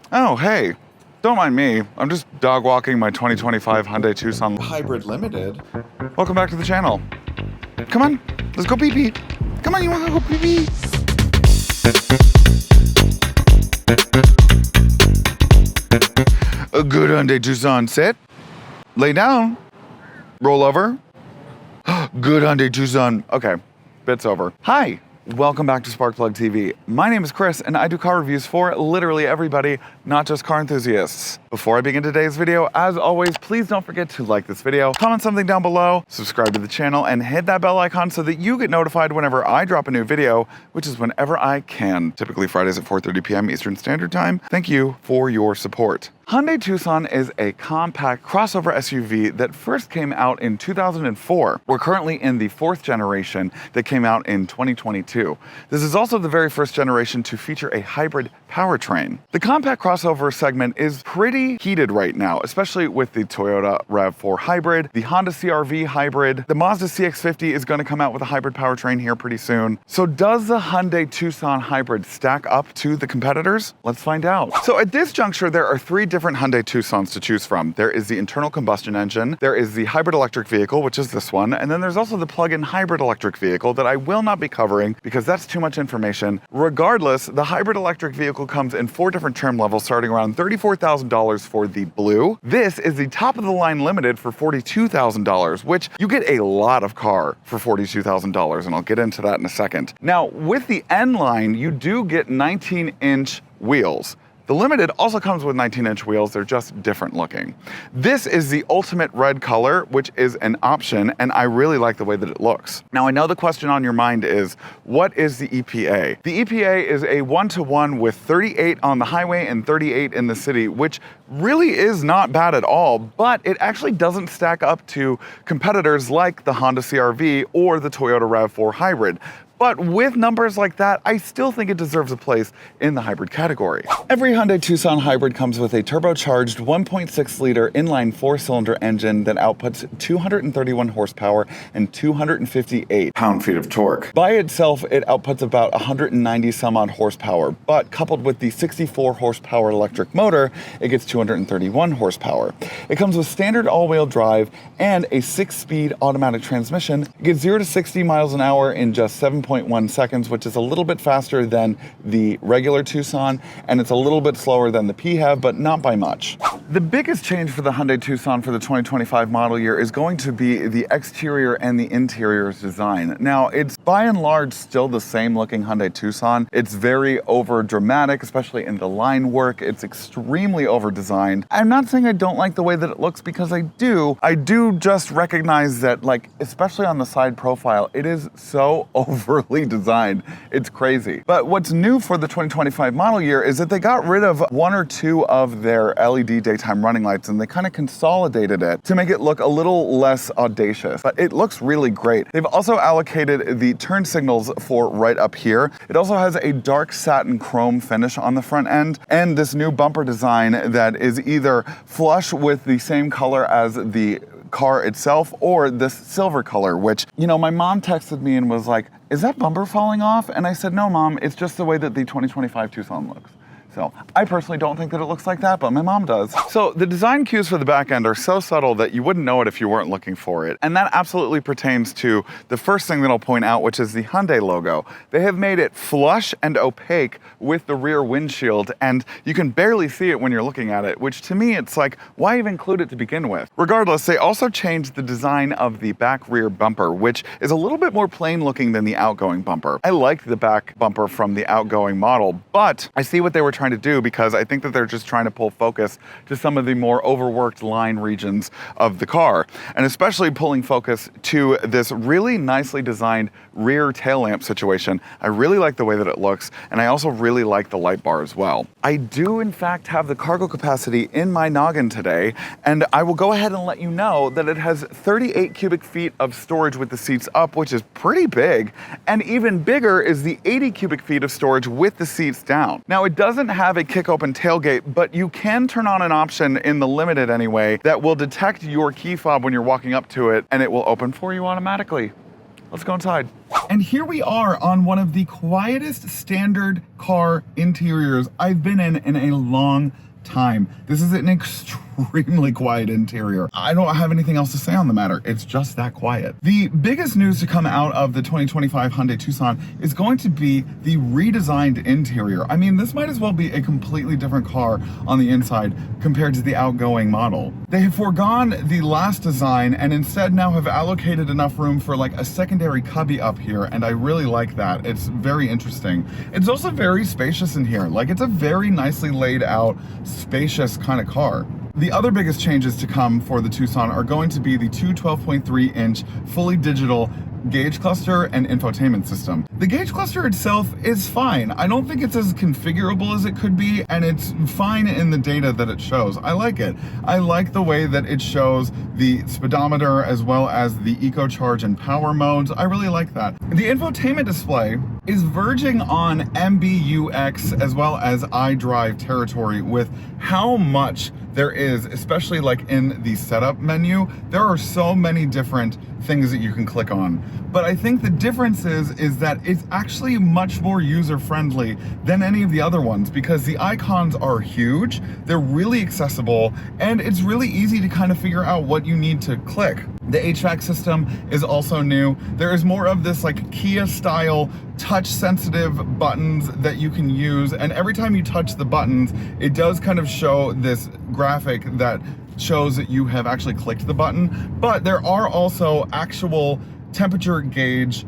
Oh, hey. Don't mind me. I'm just dog walking my 2025 Hyundai Tucson Hybrid Limited. Welcome back to the channel. Come on, let's go pee-pee. Come on, you wanna go pee-pee? A good Hyundai Tucson. Sit. Lay down. Roll over. Good Hyundai Tucson. Okay, bit's over. Hi. Welcome back to Sparkplug TV. My name is Chris and I do car reviews for literally everybody, not just car enthusiasts. Before I begin today's video, as always, please don't forget to like this video, comment something down below, subscribe to the channel, and hit that bell icon so that you get notified whenever I drop a new video, which is whenever I can, typically Fridays at 4:30 p.m. Eastern Standard Time. Thank you for your support. Hyundai Tucson is a compact crossover SUV that first came out in 2004. We're currently in the fourth generation that came out in 2022. This is also the very first generation to feature a hybrid powertrain. The compact crossover segment is pretty heated right now, especially with the Toyota RAV4 hybrid, the Honda CR-V hybrid. The Mazda CX-50 is going to come out with a hybrid powertrain here pretty soon. So does the Hyundai Tucson hybrid stack up to the competitors? Let's find out. So at this juncture, there are three different Hyundai Tucsons to choose from. There is the internal combustion engine, there is the hybrid electric vehicle, which is this one, and then there's also the plug-in hybrid electric vehicle that I will not be covering because that's too much information. Regardless, the hybrid electric vehicle comes in four different trim levels starting around $34,000 for the blue. This is the top of the line limited for $42,000, which you get a lot of car for $42,000, and I'll get into that in a second. Now, with the N line, you do get 19-inch wheels. The Limited also comes with 19-inch wheels, they're just different looking. This is the ultimate red color, which is an option, and I really like the way that it looks. Now, I know the question on your mind is, what is the EPA? The EPA is a 1-to-1 with 38 on the highway and 38 in the city, which really is not bad at all, but it actually doesn't stack up to competitors like the Honda CR-V or the Toyota RAV4 hybrid. But with numbers like that, I still think it deserves a place in the hybrid category. Every Hyundai Tucson hybrid comes with a turbocharged 1.6-liter inline four-cylinder engine that outputs 231 horsepower and 258 pound-feet of torque. By itself, it outputs about 190 some odd horsepower, but coupled with the 64 horsepower electric motor, it gets 231 horsepower. It comes with standard all-wheel drive and a 6-speed automatic transmission. It gets 0 to 60 miles an hour in just 7.1 seconds, which is a little bit faster than the regular Tucson, and it's a little bit slower than the PHEV, but not by much. The biggest change for the Hyundai Tucson for the 2025 model year is going to be the exterior and the interior's design. Now, it's by and large still the same looking Hyundai Tucson. It's very over dramatic, especially in the line work. It's extremely over designed. I'm not saying I don't like the way that it looks, because I do. I do just recognize that, like, especially on the side profile, it is so overly designed. It's crazy. But what's new for the 2025 model year is that they got rid of one or two of their LED daytime running lights, and they kind of consolidated it to make it look a little less audacious. But it looks really great. They've also allocated the turn signals for right up here. It also has a dark satin chrome finish on the front end, and this new bumper design that is either flush with the same color as the car itself or this silver color, which, you know, my mom texted me and was like, is that bumper falling off? And I said, no, Mom, it's just the way that the 2025 Tucson looks. So I personally don't think that it looks like that, but my mom does. So the design cues for the back end are so subtle that you wouldn't know it if you weren't looking for it. And that absolutely pertains to the first thing that I'll point out, which is the Hyundai logo. They have made it flush and opaque with the rear windshield, and you can barely see it when you're looking at it, which to me, it's like, why even include it to begin with? Regardless, they also changed the design of the back rear bumper, which is a little bit more plain looking than the outgoing bumper. I liked the back bumper from the outgoing model, but I see what they were trying to do, because I think that they're just trying to pull focus to some of the more overworked line regions of the car, and especially pulling focus to this really nicely designed rear tail lamp situation. I really like the way that it looks, and I also really like the light bar as well. I do in fact have the cargo capacity in my noggin today, and I will go ahead and let you know that it has 38 cubic feet of storage with the seats up, which is pretty big, and even bigger is the 80 cubic feet of storage with the seats down. Now, it doesn't have a kick open tailgate, but you can turn on an option in the Limited anyway that will detect your key fob when you're walking up to it, and it will open for you automatically. Let's go inside. And here we are on one of the quietest standard car interiors I've been in a long time. This is an extremely quiet interior. I don't have anything else to say on the matter. It's just that quiet. The biggest news to come out of the 2025 Hyundai Tucson is going to be the redesigned interior. I mean, this might as well be a completely different car on the inside compared to the outgoing model. They have foregone the last design and instead now have allocated enough room for like a secondary cubby up here, and I really like that. It's very interesting. It's also very spacious in here. Like, it's a very nicely laid out, spacious kind of car. The other biggest changes to come for the Tucson are going to be the two 12.3-inch fully digital gauge cluster and infotainment system. The gauge cluster itself is fine. I don't think it's as configurable as it could be, and it's fine in the data that it shows. I like it. I like the way that it shows the speedometer as well as the eco charge and power modes. I really like that. The infotainment display is verging on MBUX as well as iDrive territory with how much there is, especially like in the setup menu. There are so many different things that you can click on. But I think the difference is that it's actually much more user-friendly than any of the other ones because the icons are huge, they're really accessible, and it's really easy to kind of figure out what you need to click. The HVAC system is also new. There is more of this like Kia style touch sensitive buttons that you can use, and every time you touch the buttons, it does kind of show this graphic that shows that you have actually clicked the button. But there are also actual temperature gauge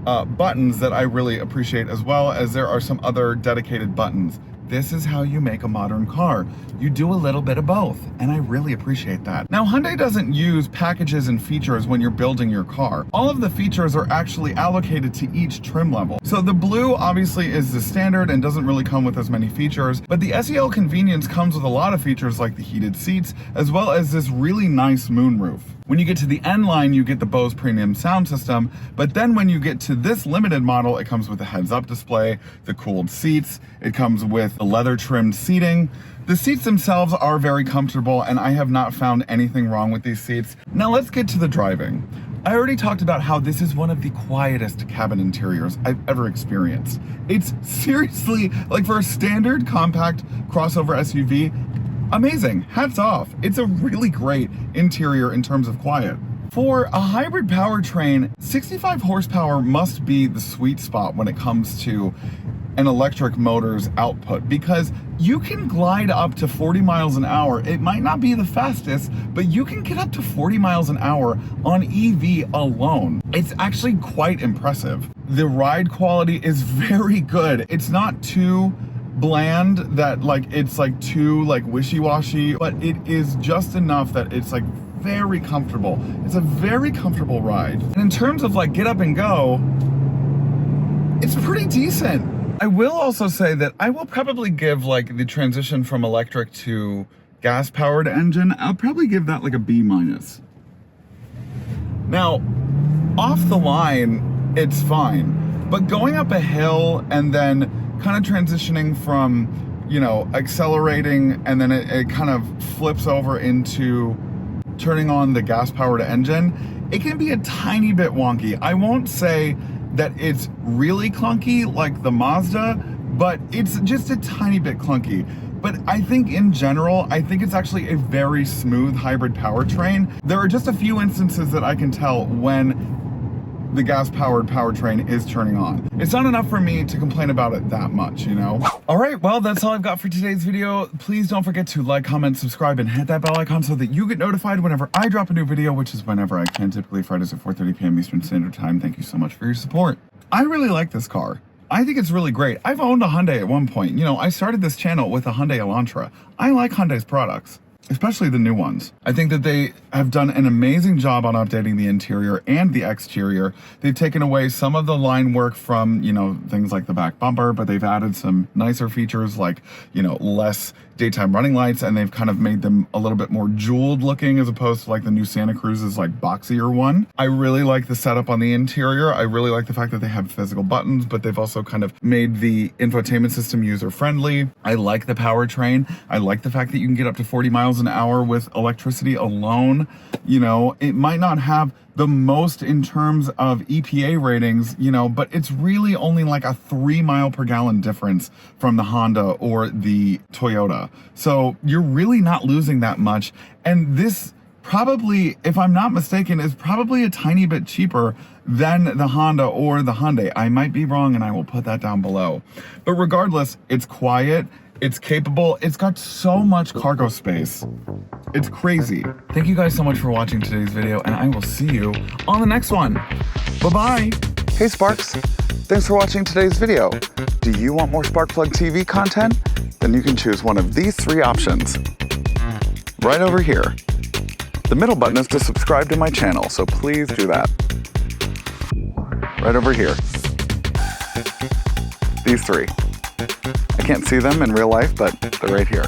buttons that I really appreciate, as well as there are some other dedicated buttons. This is how you make a modern car. You do a little bit of both, and I really appreciate that. Now, Hyundai doesn't use packages and features when you're building your car. All of the features are actually allocated to each trim level. So the blue obviously is the standard and doesn't really come with as many features, but the SEL convenience comes with a lot of features like the heated seats, as well as this really nice moonroof. When you get to the N line, you get the Bose premium sound system, but then when you get to this limited model, it comes with a heads-up display, the cooled seats, it comes with the leather-trimmed seating. The seats themselves are very comfortable, and I have not found anything wrong with these seats. Now let's get to the driving. I already talked about how this is one of the quietest cabin interiors I've ever experienced. It's seriously, like, for a standard compact crossover SUV, amazing. Hats off. It's a really great interior in terms of quiet. For a hybrid powertrain, 65 horsepower must be the sweet spot when it comes to an electric motor's output, because you can glide up to 40 miles an hour. It might not be the fastest, but you can get up to 40 miles an hour on EV alone. It's actually quite impressive. The ride quality is very good. It's not too bland that like it's like too like wishy-washy, but it is just enough that it's like very comfortable. It's a very comfortable ride. And in terms of like get up and go, it's pretty decent. I will also say that I will probably give like the transition from electric to gas powered engine, I'll probably give that like a B-. Now, off the line, it's fine, but going up a hill and then kind of transitioning from, you know, accelerating and then it kind of flips over into turning on the gas powered engine, it can be a tiny bit wonky. I won't say that it's really clunky like the Mazda, but it's just a tiny bit clunky. But I think in general, I think it's actually a very smooth hybrid powertrain. There are just a few instances that I can tell when the gas-powered powertrain is turning on. It's not enough for me to complain about it that much, you know? All right, well, that's all I've got for today's video. Please don't forget to like, comment, subscribe, and hit that bell icon so that you get notified whenever I drop a new video, which is whenever I can, typically Fridays at 4:30 p.m. Eastern Standard Time. Thank you so much for your support. I really like this car. I think it's really great. I've owned a Hyundai at one point. You know, I started this channel with a Hyundai Elantra. I like Hyundai's products, especially the new ones. I think that they have done an amazing job on updating the interior and the exterior. They've taken away some of the line work from, you know, things like the back bumper, but they've added some nicer features like, you know, less daytime running lights, and they've kind of made them a little bit more jeweled looking as opposed to like the new Santa Cruz's like boxier one. I really like the setup on the interior. I really like the fact that they have physical buttons, but they've also kind of made the infotainment system user friendly. I like the powertrain. I like the fact that you can get up to 40 miles miles an hour with electricity alone. You know, it might not have the most in terms of EPA ratings, you know, but it's really only like a 3 mile per gallon difference from the Honda or the Toyota. So you're really not losing that much. And this probably, if I'm not mistaken, is probably a tiny bit cheaper than the Honda or the Hyundai. I might be wrong, and I will put that down below. But regardless, it's quiet, it's capable, it's got so much cargo space. It's crazy. Thank you guys so much for watching today's video, and I will see you on the next one. Bye-bye. Hey Sparks, thanks for watching today's video. Do you want more Sparkplug TV content? Then you can choose one of these 3 options. Right over here. The middle button is to subscribe to my channel, so please do that. Right over here. These 3. I can't see them in real life, but they're right here.